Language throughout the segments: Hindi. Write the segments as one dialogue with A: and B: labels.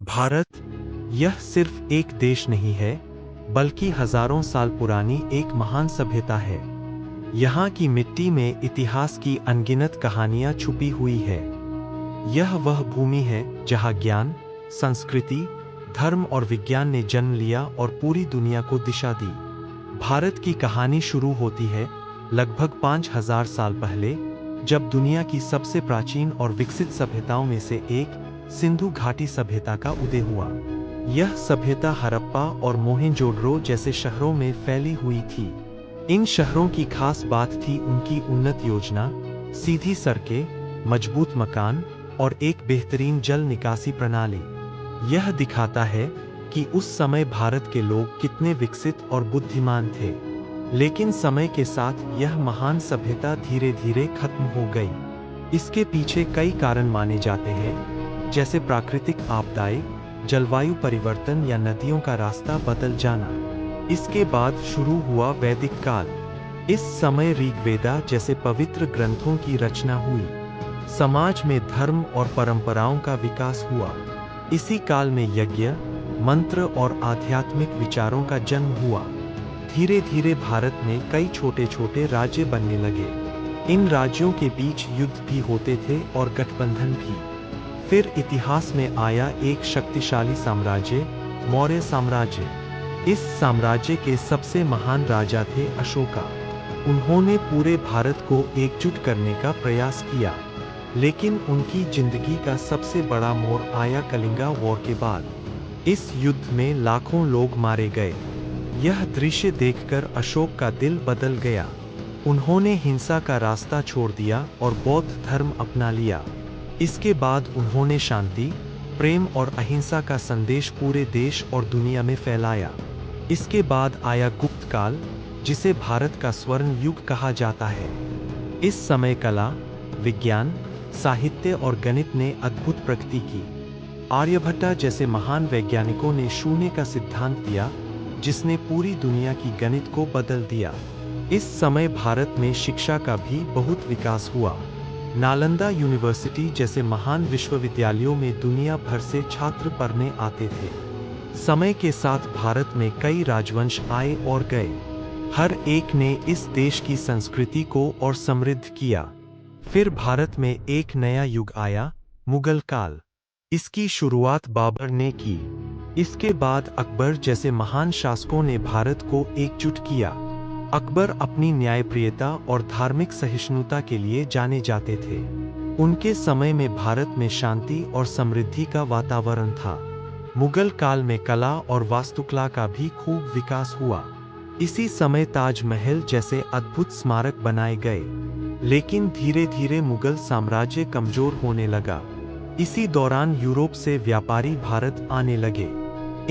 A: भारत यह सिर्फ एक देश नहीं है, बल्कि हजारों साल पुरानी एक महान सभ्यता है। यहाँ की मिट्टी में इतिहास की अनगिनत कहानियाँ छुपी हुई है। यह वह भूमि है जहाँ ज्ञान, संस्कृति, धर्म और विज्ञान ने जन्म लिया और पूरी दुनिया को दिशा दी। भारत की कहानी शुरू होती है लगभग 5000 साल पहले, जब दुनिया की सबसे प्राचीन और विकसित सभ्यताओं में से एक सिंधु घाटी सभ्यता का उदय हुआ। यह सभ्यता हड़प्पा और मोहेंजोदड़ो जैसे शहरों में फैली हुई थी। इन शहरों की खास बात थी उनकी उन्नत योजना, सीधी सड़कें, मजबूत मकान और एक बेहतरीन जल निकासी प्रणाली। यह दिखाता है कि उस समय भारत के लोग कितने विकसित और बुद्धिमान थे। लेकिन समय के साथ यह महान सभ्यता धीरे धीरे खत्म हो गई। इसके पीछे कई कारण माने जाते हैं, जैसे प्राकृतिक आपदाएं, जलवायु परिवर्तन या नदियों का रास्ता बदल जाना। इसके बाद शुरू हुआ वैदिक काल। इस समय ऋग्वेदा जैसे पवित्र ग्रंथों की रचना हुई। समाज में धर्म और परंपराओं का विकास हुआ। इसी काल में यज्ञ, मंत्र और आध्यात्मिक विचारों का जन्म हुआ। धीरे धीरे भारत में कई छोटे छोटे राज्य बनने लगे। इन राज्यों के बीच युद्ध भी होते थे और गठबंधन भी। फिर इतिहास में आया एक शक्तिशाली साम्राज्य, मौर्य साम्राज्य। इस साम्राज्य के सबसे महान राजा थे अशोका। उन्होंने पूरे भारत को एकजुट करने का प्रयास किया। लेकिन उनकी जिंदगी का सबसे बड़ा मोड़ आया कलिंगा वॉर के बाद। इस युद्ध में लाखों लोग मारे गए। यह दृश्य देखकर अशोक का दिल बदल गया। उन्होंने हिंसा का रास्ता छोड़ दिया और बौद्ध धर्म अपना लिया। इसके बाद उन्होंने शांति, प्रेम और अहिंसा का संदेश पूरे देश और दुनिया में फैलाया। इसके बाद आया गुप्त काल, जिसे भारत का स्वर्ण युग कहा जाता है। इस समय कला, विज्ञान, साहित्य और गणित ने अद्भुत प्रगति की। आर्यभट्ट जैसे महान वैज्ञानिकों ने शून्य का सिद्धांत दिया, जिसने पूरी दुनिया की गणित को बदल दिया। इस समय भारत में शिक्षा का भी बहुत विकास हुआ। नालंदा यूनिवर्सिटी जैसे महान विश्वविद्यालयों में दुनिया भर से छात्र पढ़ने आते थे। समय के साथ भारत में कई राजवंश आए और गए। हर एक ने इस देश की संस्कृति को और समृद्ध किया। फिर भारत में एक नया युग आया, मुगल काल। इसकी शुरुआत बाबर ने की। इसके बाद अकबर जैसे महान शासकों ने भारत को एकजुट किया। अकबर अपनी न्यायप्रियता और धार्मिक सहिष्णुता के लिए जाने जाते थे। उनके समय में भारत में शांति और समृद्धि का वातावरण था। मुगल काल में कला और वास्तुकला का भी खूब विकास हुआ। इसी समय ताजमहल जैसे अद्भुत स्मारक बनाए गए। लेकिन धीरे धीरे मुगल साम्राज्य कमजोर होने लगा। इसी दौरान यूरोप से व्यापारी भारत आने लगे।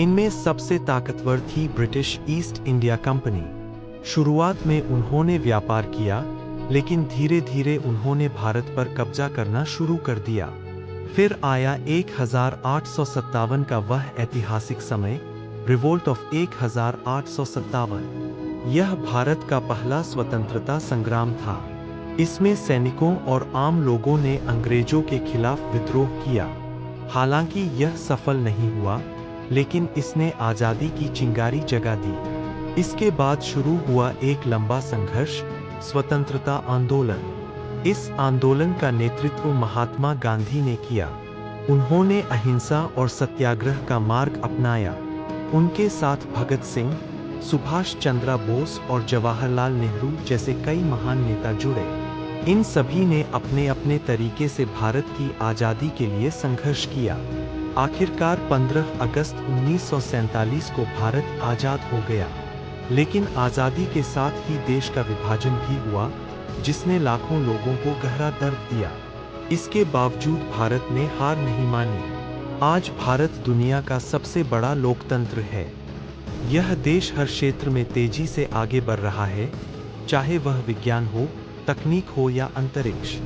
A: इनमें सबसे ताकतवर थी ब्रिटिश ईस्ट इंडिया कंपनी। शुरुआत में उन्होंने व्यापार किया, लेकिन धीरे धीरे उन्होंने भारत पर कब्जा करना शुरू कर दिया। फिर आया 1857 का वह ऐतिहासिक समय, रिवोल्ट ऑफ 1857। यह भारत का पहला स्वतंत्रता संग्राम था। इसमें सैनिकों और आम लोगों ने अंग्रेजों के खिलाफ विद्रोह किया। हालांकि यह सफल नहीं हुआ, लेकिन इसने आज़ादी की चिंगारी जगा दी। इसके बाद शुरू हुआ एक लंबा संघर्ष, स्वतंत्रता आंदोलन। इस आंदोलन का नेतृत्व महात्मा गांधी ने किया। उन्होंने अहिंसा और सत्याग्रह का मार्ग अपनाया। उनके साथ भगत सिंह, सुभाष चंद्र बोस और जवाहरलाल नेहरू जैसे कई महान नेता जुड़े। इन सभी ने अपने अपने तरीके से भारत की आज़ादी के लिए संघर्ष किया। आखिरकार 15 अगस्त 1947 को भारत आज़ाद हो गया। लेकिन आज़ादी के साथ ही देश का विभाजन भी हुआ, जिसने लाखों लोगों को गहरा दर्द दिया। इसके बावजूद भारत ने हार नहीं मानी। आज भारत दुनिया का सबसे बड़ा लोकतंत्र है। यह देश हर क्षेत्र में तेजी से आगे बढ़ रहा है, चाहे वह विज्ञान हो, तकनीक हो या अंतरिक्ष।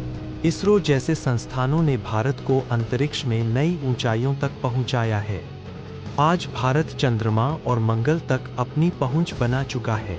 A: इसरो जैसे संस्थानों ने भारत को अंतरिक्ष में नई ऊंचाइयों तक पहुंचाया है। आज भारत चंद्रमा और मंगल तक अपनी पहुंच बना चुका है।